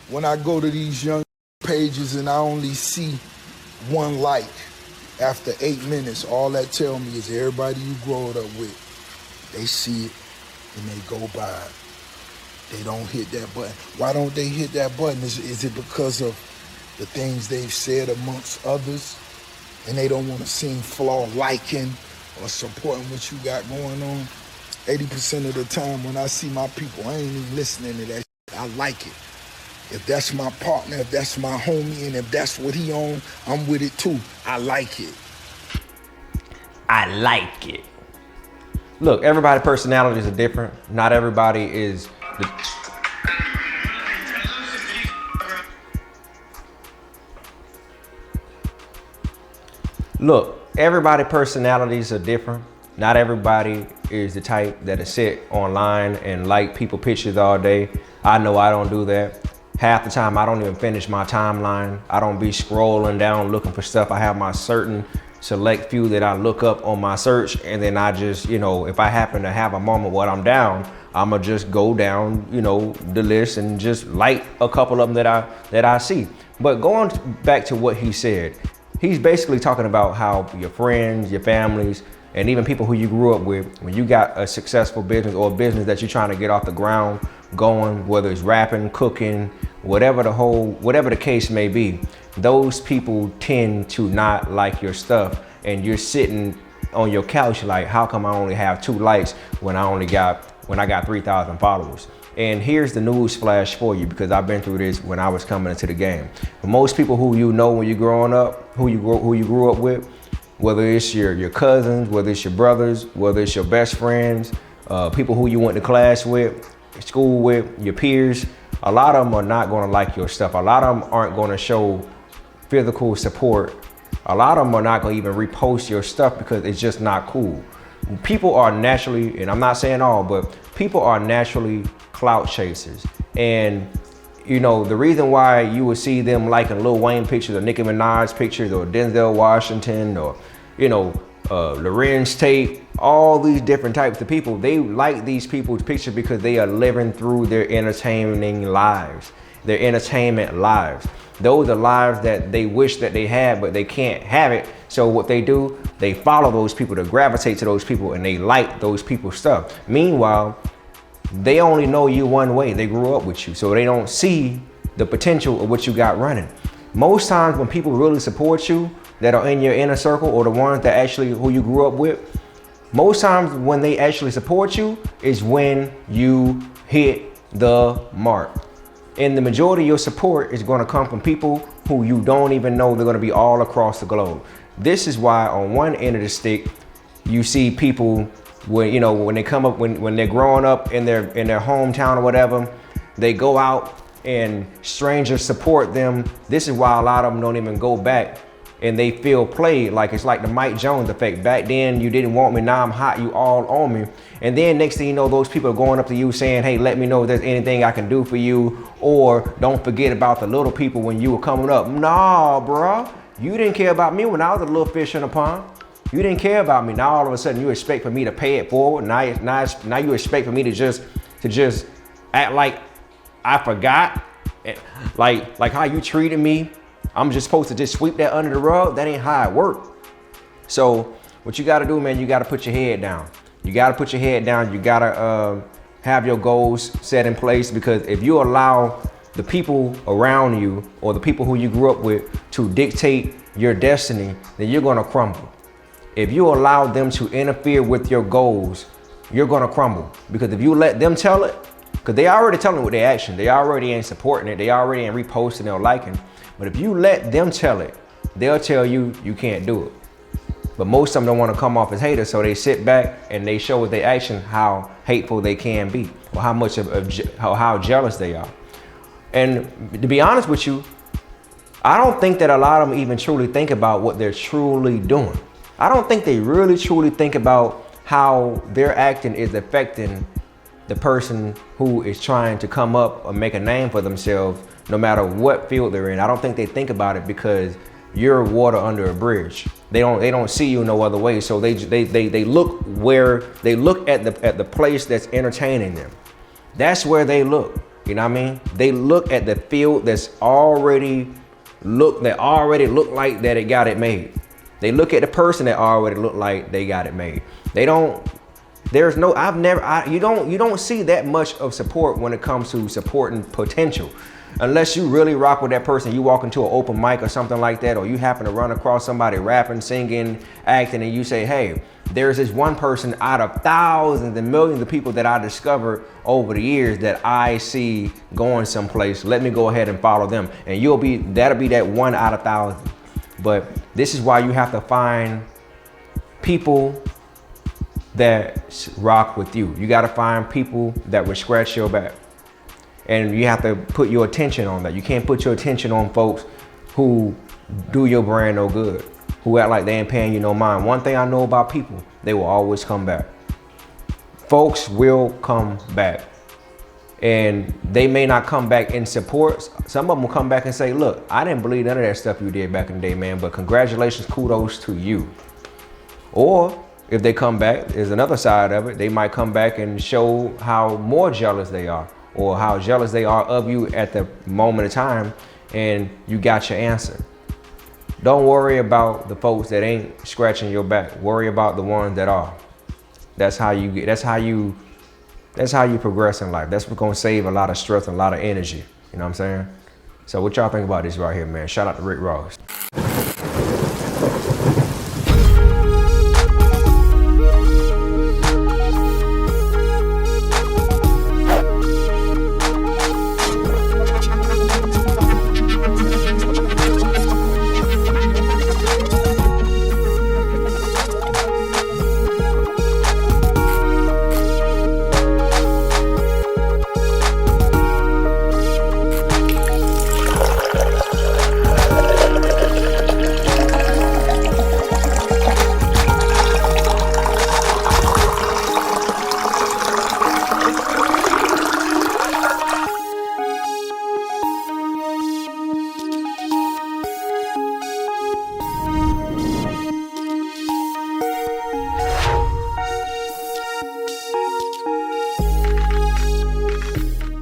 When I go to these young pages and I only see one like after 8 minutes, all that tell me is everybody you grow it up with, they see it and they go by it. They don't hit that button. Why don't they hit that button? Is it because of the things they've said amongst others and they don't want to seem flawed liking or supporting what you got going on? 80% of the time when I see my people, I ain't even listening to that shit. I like it. If that's my partner, if that's my homie, and if that's what he on, I'm with it too. I like it. I like it. Look, everybody's personalities are different. Not everybody is Look, everybody's personalities are different. Not everybody is the type that'll sit online and like people pictures all day. I know I don't do that. Half the time I don't even finish my timeline. I don't be scrolling down looking for stuff. I have my certain select few that I look up on my search, and then I just, if I happen to have a moment while I'm down, I'ma just go down, the list and just like a couple of them that I see. But going back to what he said, he's basically talking about how your friends, your families, and even people who you grew up with, when you got a successful business or a business that you're trying to get off the ground going, whether it's rapping, cooking, whatever the case may be, those people tend to not like your stuff, and you're sitting on your couch like, how come I only have 2 likes when I got 3,000 followers? And here's the news flash for you, because I've been through this when I was coming into the game. For most people who when you're growing up, who you grew up with, whether it's your cousins, whether it's your brothers, whether it's your best friends, people who you went to class with, school with, your peers, a lot of them are not going to like your stuff. A lot of them aren't going to show physical support. A lot of them are not going to even repost your stuff because it's just not cool. People are naturally, and I'm not saying all, but people are naturally clout chasers. And the reason why you would see them liking Lil Wayne pictures or Nicki Minaj pictures or Denzel Washington or, Lorenz Tate, all these different types of people, they like these people's pictures because they are living through their entertaining lives, their entertainment lives. Those are lives that they wish that they had, but they can't have it. So what they do, they follow those people, to gravitate to those people, and they like those people's stuff. Meanwhile, they only know you one way. They grew up with you, so they don't see the potential of what you got running. Most times when people really support you, that are in your inner circle, or the ones that actually who you grew up with, most times when they actually support you is when you hit the mark. And the majority of your support is going to come from people who you don't even know. They're going to be all across the globe. This is why on one end of the stick, you see people when they come up, when they're growing up in their hometown or whatever, they go out and strangers support them. This is why a lot of them don't even go back, and they feel played. Like it's like the Mike Jones effect. Back then you didn't want me, now I'm hot, you all on me. And then next thing you know, those people are going up to you saying, hey, let me know if there's anything I can do for you, or don't forget about the little people when you were coming up. Nah, bro, you didn't care about me when I was a little fish in the pond. You didn't care about me. Now all of a sudden you expect for me to pay it forward. Now you expect for me to just act like I forgot, like how you treated me. I'm just supposed to just sweep that under the rug. That ain't how it works. So what you got to do, man, you got to put your head down. You got to put your head down. You got to have your goals set in place, because if you allow the people around you or the people who you grew up with to dictate your destiny, then you're going to crumble. If you allow them to interfere with your goals, you're going to crumble. Because if you let them tell it, because they already telling it with their action, they already ain't supporting it, they already ain't reposting or liking. But if you let them tell it, they'll tell you you can't do it. But most of them don't want to come off as haters, so they sit back and they show with their action how hateful they can be, or how much how jealous they are. And to be honest with you, I don't think that a lot of them even truly think about what they're truly doing. I don't think they really truly think about how their acting is affecting the person who is trying to come up or make a name for themselves, no matter what field they're in. I don't think they think about it, because you're water under a bridge. They don't see you no other way. So they look at the place that's entertaining them. That's where they look. You know what I mean? They look at the field that already look like that it got it made. They look at the person that already look like they got it made. They don't. There's no. You don't see that much of support when it comes to supporting potential. Unless you really rock with that person, you walk into an open mic or something like that, or you happen to run across somebody rapping, singing, acting, and you say, hey, there's this one person out of thousands and millions of people that I discovered over the years that I see going someplace. Let me go ahead and follow them. And that'll be that one out of thousands. But this is why you have to find people that rock with you. You got to find people that will scratch your back. And you have to put your attention on that. You can't put your attention on folks who do your brand no good, who act like they ain't paying you no mind. One thing I know about people, they will always come back. Folks will come back. And they may not come back in support. Some of them will come back and say, look, I didn't believe none of that stuff you did back in the day, man, but congratulations, kudos to you. Or if they come back, there's another side of it. They might come back and show how more jealous they are, or how jealous they are of you at the moment of time, and you got your answer. Don't worry about the folks that ain't scratching your back. Worry about the ones that are. That's how you progress in life. That's what's gonna save a lot of stress and a lot of energy. You know what I'm saying? So what y'all think about this right here, man? Shout out to Rick Ross.